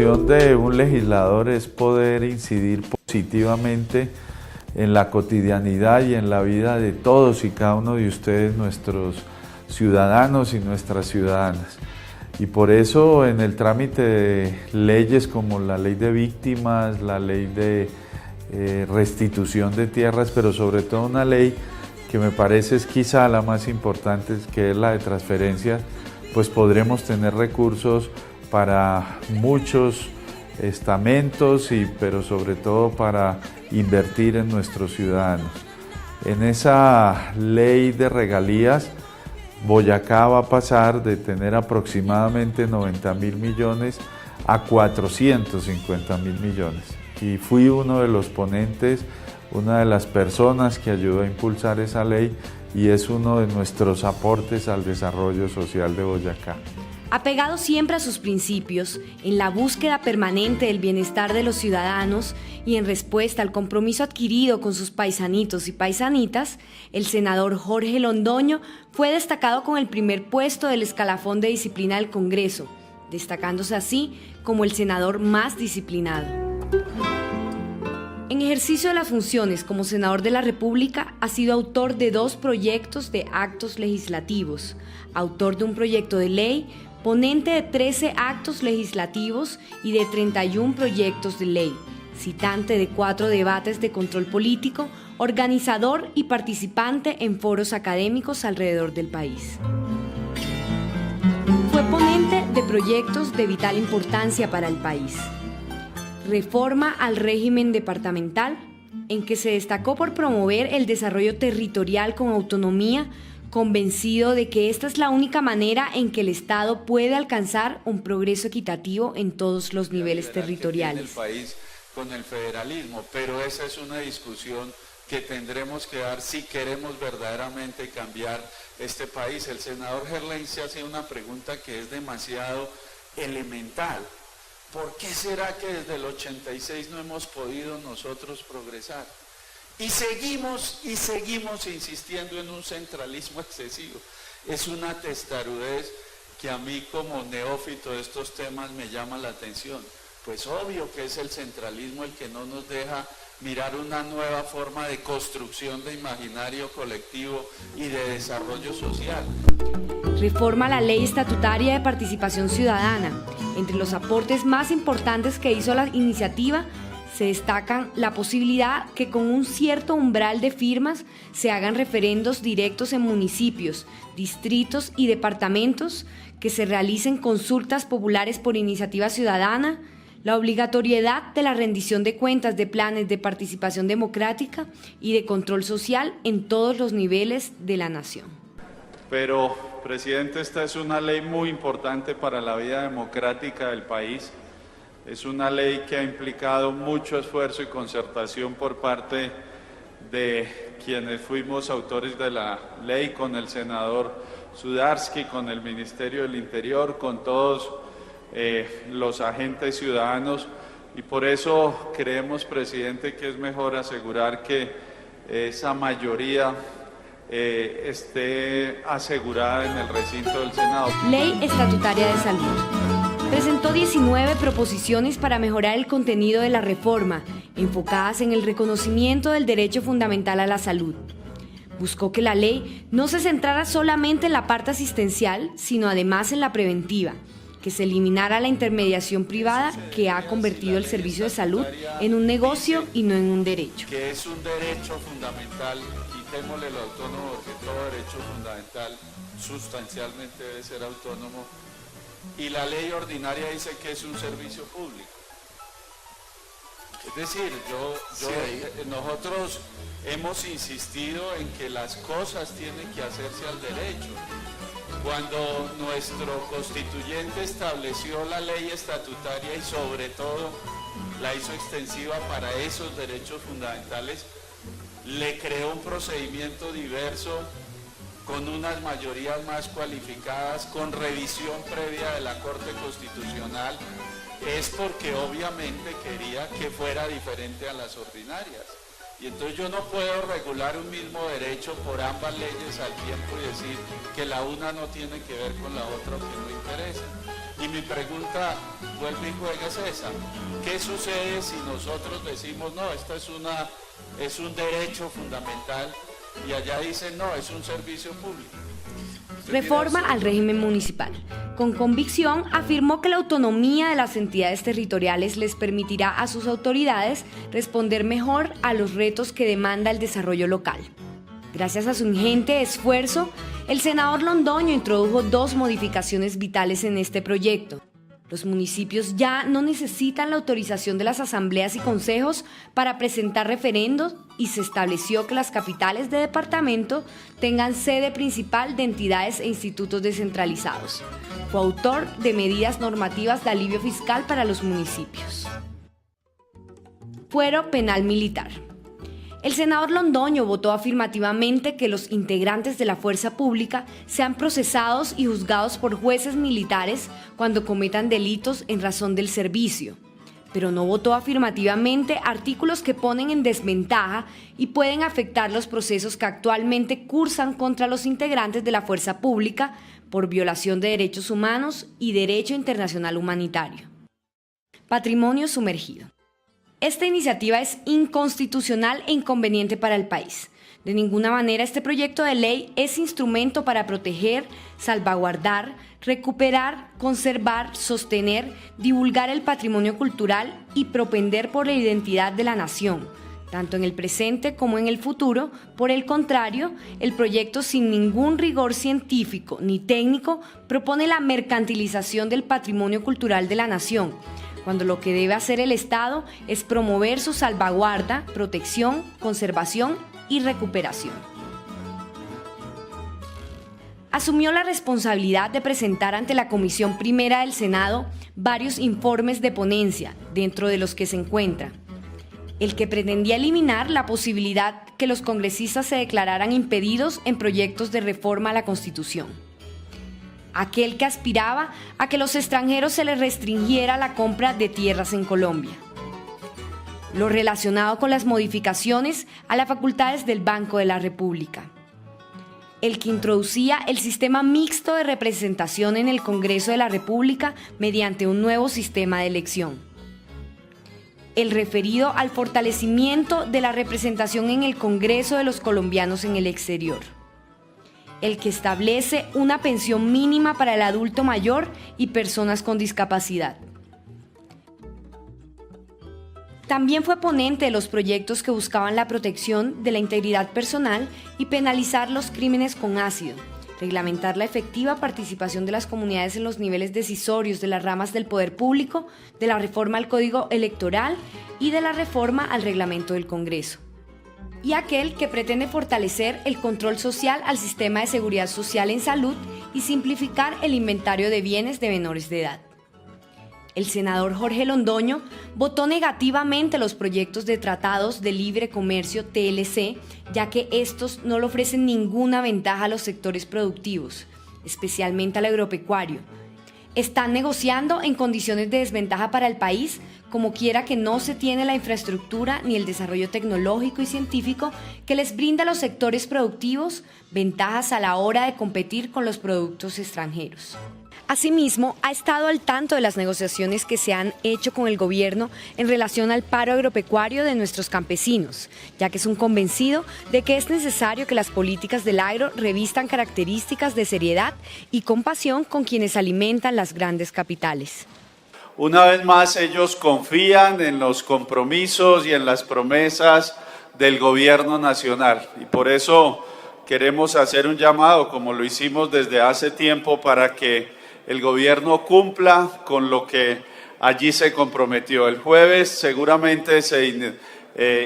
función de un legislador es poder incidir positivamente en la cotidianidad y en la vida de todos y cada uno de ustedes, nuestros ciudadanos y nuestras ciudadanas. Y por eso en el trámite de leyes como la ley de víctimas, la ley de restitución de tierras, pero sobre todo una ley que me parece es quizá la más importante, que es la de transferencias, pues podremos tener recursos para muchos estamentos, pero sobre todo para invertir en nuestros ciudadanos. En esa ley de regalías, Boyacá va a pasar de tener aproximadamente 90.000 millones a 450.000 millones. Y fui uno de los ponentes, una de las personas que ayudó a impulsar esa ley y es uno de nuestros aportes al desarrollo social de Boyacá. Apegado siempre a sus principios, en la búsqueda permanente del bienestar de los ciudadanos y en respuesta al compromiso adquirido con sus paisanitos y paisanitas, el senador Jorge Londoño fue destacado con el primer puesto del escalafón de disciplina del Congreso, destacándose así como el senador más disciplinado. En ejercicio de las funciones como senador de la República, ha sido autor de 2 proyectos de actos legislativos, autor de un proyecto de ley, ponente de 13 actos legislativos y de 31 proyectos de ley, citante de 4 debates de control político, organizador y participante en foros académicos alrededor del país. Fue ponente de proyectos de vital importancia para el país. Reforma al régimen departamental, en que se destacó por promover el desarrollo territorial con autonomía, convencido de que esta es la única manera en que el Estado puede alcanzar un progreso equitativo en todos los niveles territoriales. El país con el federalismo, pero esa es una discusión que tendremos que dar si queremos verdaderamente cambiar este país. El senador Gerlain se hace una pregunta que es demasiado elemental. ¿Por qué será que desde el 86 no hemos podido nosotros progresar? Y seguimos insistiendo en un centralismo excesivo. Es una testarudez que a mí como neófito de estos temas me llama la atención. Pues obvio que es el centralismo el que no nos deja mirar una nueva forma de construcción de imaginario colectivo y de desarrollo social. Reforma la Ley Estatutaria de Participación Ciudadana. Entre los aportes más importantes que hizo la iniciativa se destacan la posibilidad que con un cierto umbral de firmas se hagan referendos directos en municipios, distritos y departamentos, que se realicen consultas populares por iniciativa ciudadana, la obligatoriedad de la rendición de cuentas de planes de participación democrática y de control social en todos los niveles de la nación. Pero, presidente, esta es una ley muy importante para la vida democrática del país. Es una ley que ha implicado mucho esfuerzo y concertación por parte de quienes fuimos autores de la ley, con el senador Sudarsky, con el Ministerio del Interior, con todos los agentes ciudadanos, y por eso creemos, presidente, que es mejor asegurar que esa mayoría esté asegurada en el recinto del Senado. Ley Estatutaria de Salud. Presentó 19 proposiciones para mejorar el contenido de la reforma, enfocadas en el reconocimiento del derecho fundamental a la salud. Buscó que la ley no se centrara solamente en la parte asistencial, sino además en la preventiva, que se eliminara la intermediación privada que ha convertido el servicio de salud en un negocio y no en un derecho. Que es un derecho fundamental, quitémosle lo autónomo, porque todo derecho fundamental sustancialmente debe ser autónomo, y la ley ordinaria dice que es un servicio público. Es decir, nosotros hemos insistido en que las cosas tienen que hacerse al derecho. Cuando nuestro constituyente estableció la ley estatutaria y sobre todo la hizo extensiva para esos derechos fundamentales, le creó un procedimiento diverso, con unas mayorías más cualificadas, con revisión previa de la Corte Constitucional, es porque obviamente quería que fuera diferente a las ordinarias. Y entonces yo no puedo regular un mismo derecho por ambas leyes al tiempo y decir que la una no tiene que ver con la otra o que no interesa. Y mi pregunta, vuelve y juega, es esa. ¿Qué sucede si nosotros decimos, no, esto es un derecho fundamental, y allá dicen, no, es un servicio público? Reforma al régimen municipal. Con convicción afirmó que la autonomía de las entidades territoriales les permitirá a sus autoridades responder mejor a los retos que demanda el desarrollo local. Gracias a su ingente esfuerzo, el senador Londoño introdujo 2 modificaciones vitales en este proyecto. Los municipios ya no necesitan la autorización de las asambleas y consejos para presentar referendos y se estableció que las capitales de departamento tengan sede principal de entidades e institutos descentralizados. Fue autor de medidas normativas de alivio fiscal para los municipios. Fuero penal militar. El senador Londoño votó afirmativamente que los integrantes de la fuerza pública sean procesados y juzgados por jueces militares cuando cometan delitos en razón del servicio, pero no votó afirmativamente artículos que ponen en desventaja y pueden afectar los procesos que actualmente cursan contra los integrantes de la fuerza pública por violación de derechos humanos y derecho internacional humanitario. Patrimonio sumergido. Esta iniciativa es inconstitucional e inconveniente para el país. De ninguna manera este proyecto de ley es instrumento para proteger, salvaguardar, recuperar, conservar, sostener, divulgar el patrimonio cultural y propender por la identidad de la nación, tanto en el presente como en el futuro. Por el contrario, el proyecto, sin ningún rigor científico ni técnico, propone la mercantilización del patrimonio cultural de la nación, cuando lo que debe hacer el Estado es promover su salvaguarda, protección, conservación y recuperación. Asumió la responsabilidad de presentar ante la Comisión Primera del Senado varios informes de ponencia, dentro de los que se encuentra el que pretendía eliminar la posibilidad que los congresistas se declararan impedidos en proyectos de reforma a la Constitución, aquel que aspiraba a que los extranjeros se les restringiera la compra de tierras en Colombia, lo relacionado con las modificaciones a las facultades del Banco de la República, el que introducía el sistema mixto de representación en el Congreso de la República mediante un nuevo sistema de elección, el referido al fortalecimiento de la representación en el Congreso de los colombianos en el exterior, el que establece una pensión mínima para el adulto mayor y personas con discapacidad. También fue ponente de los proyectos que buscaban la protección de la integridad personal y penalizar los crímenes con ácido, reglamentar la efectiva participación de las comunidades en los niveles decisorios de las ramas del poder público, de la reforma al Código Electoral y de la reforma al Reglamento del Congreso, y aquel que pretende fortalecer el control social al sistema de seguridad social en salud y simplificar el inventario de bienes de menores de edad. El senador Jorge Londoño votó negativamente los proyectos de tratados de libre comercio TLC, ya que estos no le ofrecen ninguna ventaja a los sectores productivos, especialmente al agropecuario. Están negociando en condiciones de desventaja para el país, como quiera que no se tiene la infraestructura ni el desarrollo tecnológico y científico que les brinda a los sectores productivos ventajas a la hora de competir con los productos extranjeros. Asimismo, ha estado al tanto de las negociaciones que se han hecho con el gobierno en relación al paro agropecuario de nuestros campesinos, ya que es un convencido de que es necesario que las políticas del agro revistan características de seriedad y compasión con quienes alimentan las grandes capitales. Una vez más, ellos confían en los compromisos y en las promesas del gobierno nacional, y por eso queremos hacer un llamado, como lo hicimos desde hace tiempo, para que el gobierno cumpla con lo que allí se comprometió. El jueves seguramente se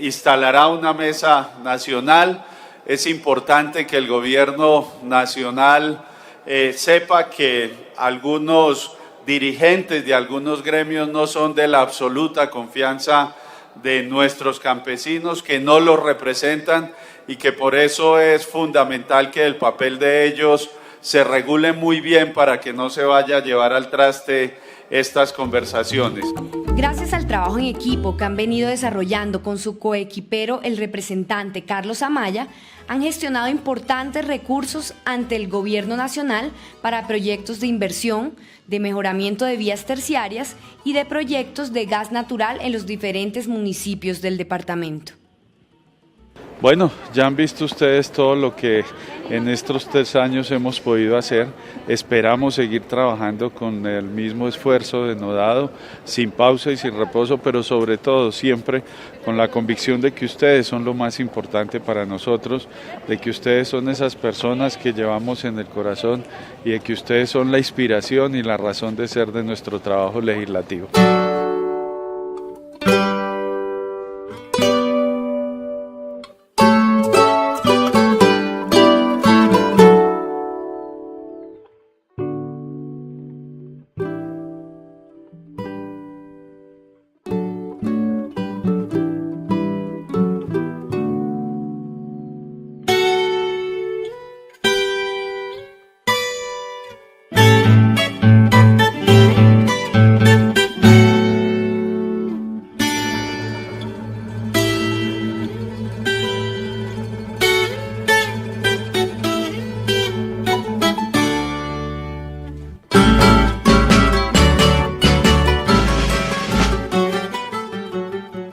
instalará una mesa nacional. Es importante que el gobierno nacional sepa que algunos dirigentes de algunos gremios no son de la absoluta confianza de nuestros campesinos, que no los representan y que por eso es fundamental que el papel de ellos se regule muy bien para que no se vaya a llevar al traste estas conversaciones. Gracias al trabajo en equipo que han venido desarrollando con su coequipero, el representante Carlos Amaya, han gestionado importantes recursos ante el gobierno nacional para proyectos de inversión, de mejoramiento de vías terciarias y de proyectos de gas natural en los diferentes municipios del departamento. Bueno, ya han visto ustedes todo lo que en estos 3 años hemos podido hacer. Esperamos seguir trabajando con el mismo esfuerzo denodado, sin pausa y sin reposo, pero sobre todo siempre con la convicción de que ustedes son lo más importante para nosotros, de que ustedes son esas personas que llevamos en el corazón y de que ustedes son la inspiración y la razón de ser de nuestro trabajo legislativo.